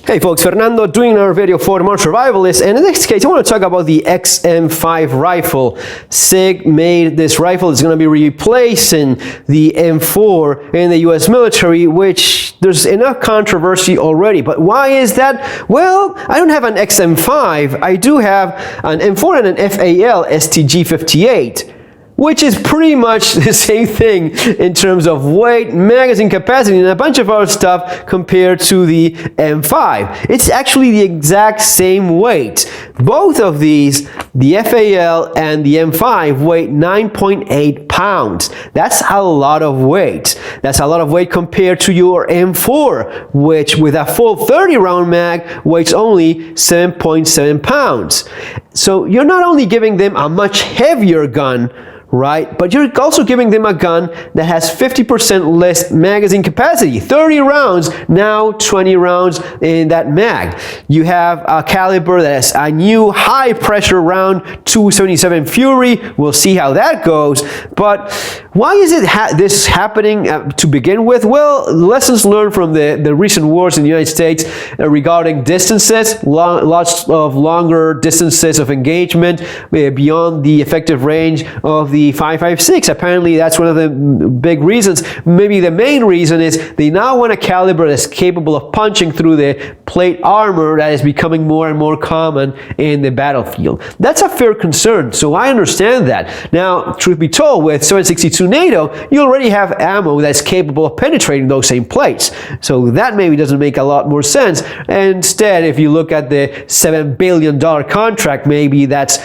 Hey folks, Fernando doing another video for the Modern Survivalist, and in this case I want to talk about the XM5 rifle. SIG made this rifle. It's going to be replacing the M4 in the US military, which there's enough controversy already. But why is that? Well, I don't have an XM5. I do have an M4 and an FAL STG-58. Which is pretty much the same thing in terms of weight, magazine capacity, and a bunch of other stuff compared to the M5. It's actually the exact same weight. Both of these, the FAL and the M5, weigh 9.8 pounds. That's a lot of weight. That's a lot of weight compared to your M4, which with a full 30-round mag weighs only 7.7 pounds. So you're not only giving them a much heavier gun, right? But you're also giving them a gun that has 50% less magazine capacity. 30 rounds, now 20 rounds in that mag. You have a caliber that has a new high pressure round, 277 Fury. We'll see how that goes. But why is this happening to begin with? Well, lessons learned from the recent wars in the United States regarding distances, lots of longer distances of engagement beyond the effective range of the 5.56. Apparently that's one of the big reasons. Maybe the main reason is they now want a caliber that's capable of punching through the plate armor that is becoming more and more common in the battlefield. That's a fair concern, so I understand that. Now, truth be told, with 7.62 NATO, you already have ammo that's capable of penetrating those same plates. So that maybe doesn't make a lot more sense. Instead, if you look at the $7 billion contract, maybe that's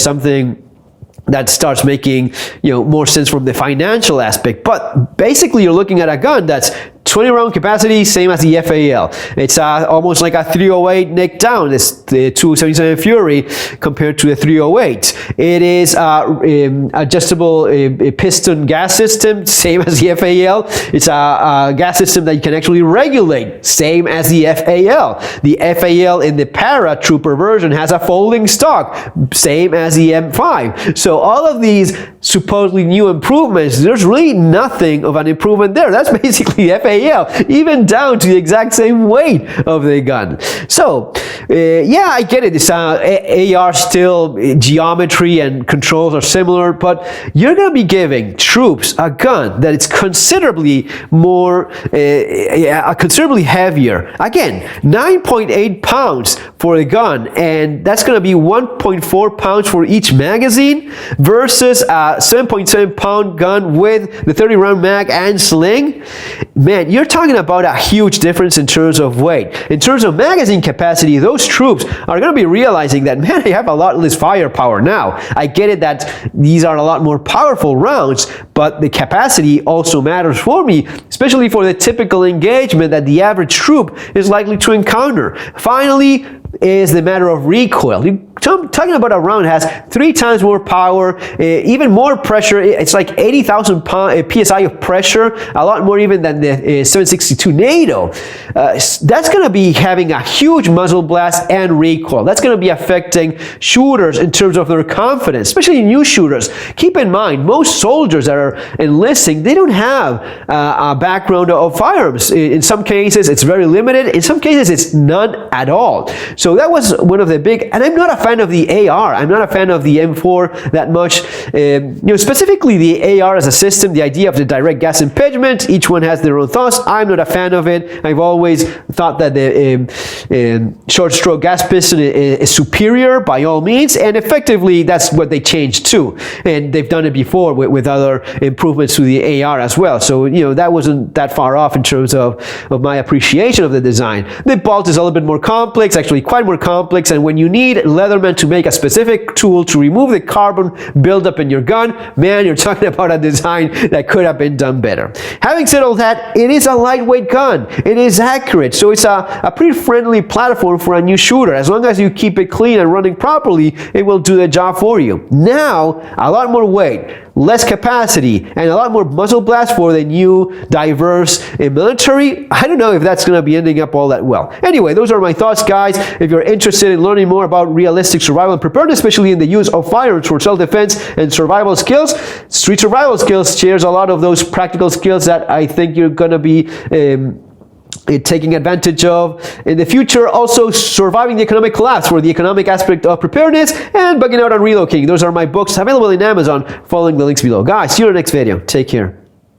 something that starts making, more sense from the financial aspect. But basically, you're looking at a gun that's 20 round capacity, same as the FAL. It's almost like a 308 neck down. It's the 277 Fury compared to the 308. It is adjustable piston gas system, same as the FAL. It's a gas system that you can actually regulate, same as the FAL. The FAL in the paratrooper version has a folding stock, same as the M5. So all of these supposedly new improvements, there's really nothing of an improvement there. That's basically the FAL. Even down to the exact same weight of the gun. So, yeah, I get it. It's AR still, geometry and controls are similar, but you're going to be giving troops a gun that is considerably more, considerably heavier. Again, 9.8 pounds for the gun, and that's going to be 1.4 pounds for each magazine versus a 7.7 pound gun with the 30 round mag and sling. Man, you're talking about a huge difference in terms of weight. In terms of magazine capacity, those troops are going to be realizing that, man, they have a lot less firepower now. I get it that these are a lot more powerful rounds, but the capacity also matters for me, especially for the typical engagement that the average troop is likely to encounter. Finally, is the matter of recoil. Talking about a round has 3 times more power, even more pressure. It's like 80,000 psi of pressure, a lot more even than the 7.62 NATO. That's going to be having a huge muzzle blast and recoil. That's going to be affecting shooters in terms of their confidence, especially new shooters. Keep in mind, most soldiers that are enlisting, they don't have a background of firearms. In some cases, it's very limited. In some cases, it's none at all. So that was one of the big, and I'm not a fan of the AR. I'm not a fan of the M4 that much. Specifically the AR as a system, the idea of the direct gas impingement, each one has their own thoughts. I'm not a fan of it. I've always thought that the short stroke gas piston is superior by all means, and effectively that's what they changed to. And they've done it before with other improvements to the AR as well. So, that wasn't that far off in terms of my appreciation of the design. The bolt is a little bit more complex, actually quite more complex, and when you need Leatherman to make a specific tool to remove the carbon buildup in your gun, man, you're talking about a design that could have been done better. Having said all that, it is a lightweight gun. It is accurate, so it's a pretty friendly platform for a new shooter. As long as you keep it clean and running properly, it will do the job for you. Now, a lot more weight, less capacity, and a lot more muzzle blast for the new, diverse military. I don't know if that's going to be ending up all that well. Anyway, those are my thoughts, guys. If you're interested in learning more about realistic survival and preparedness, especially in the use of firearms for self-defense and survival skills, Street Survival Skills shares a lot of those practical skills that I think you're going to be taking advantage of in the future, also surviving the economic collapse, for the economic aspect of preparedness, and bugging out on relocating. Those are my books available in Amazon, following the links below. Guys, see you in the next video. Take care.